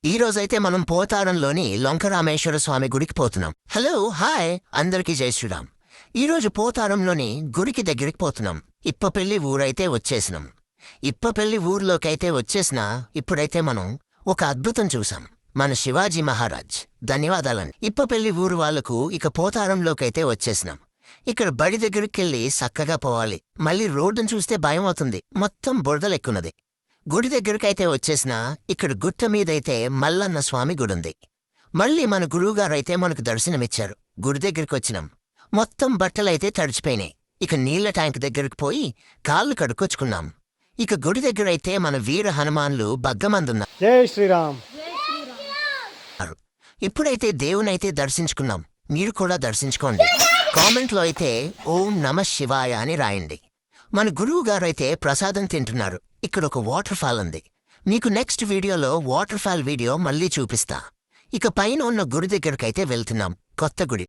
ఈ రోజైతే మనం పోతారంలోని లొంకరామేశ్వర స్వామి గుడికి పోతున్నాం. హలో హాయ్ అందరికీ జై శ్రీరామ్. ఈరోజు పోతారంలోని గుడికి దగ్గరికి పోతున్నాం. ఇప్పపెల్లి ఊరైతే వచ్చేసినాం. ఇప్పపెల్లి ఊర్లోకైతే వచ్చేసినా ఇప్పుడైతే మనం ఒక అద్భుతం చూసాం. మన శివాజీ మహారాజ్ ధన్యవాదాలని. ఇప్పపెల్లి ఊరు వాళ్లకు ఇక పోతారంలోకైతే వచ్చేసినాం. ఇక్కడ బడి దగ్గరికెళ్ళి చక్కగా పోవాలి. మళ్ళీ రోడ్డును చూస్తే భయం అవుతుంది, మొత్తం బురదలెక్కున్నది. గుడి దగ్గరికైతే వచ్చేసినా ఇక్కడ గుట్ట మీదైతే మల్లన్న స్వామి గుడుంది. మళ్ళీ మన గురువుగారైతే మనకు దర్శనమిచ్చారు. గుడి దగ్గరికొచ్చినాం. మొత్తం బట్టలైతే తడిచిపోయినాయి. ఇక నీళ్ల ట్యాంక్ దగ్గరికి పోయి కాళ్ళు కడుక్కొచ్చుకున్నాం. ఇక గుడి దగ్గరైతే మన వీర హనుమాన్లు బగ్గమందున్నారు. జై శ్రీరామ్. ఇప్పుడైతే దేవునైతే దర్శించుకున్నాం. మీరు కూడా దర్శించుకోండి. కామెంట్లో అయితే ఓం నమః శివాయ అని రాయండి. మన గురువుగారైతే ప్రసాదం తింటున్నారు. ఇక్కడ ఒక వాటర్ ఫాల్ ఉంది. మీకు నెక్స్ట్ వీడియోలో వాటర్ ఫాల్ వీడియో మళ్ళీ చూపిస్తా. ఇక పైన ఉన్న గుడి దగ్గరకైతే వెళ్తున్నాం. కొత్త గుడి.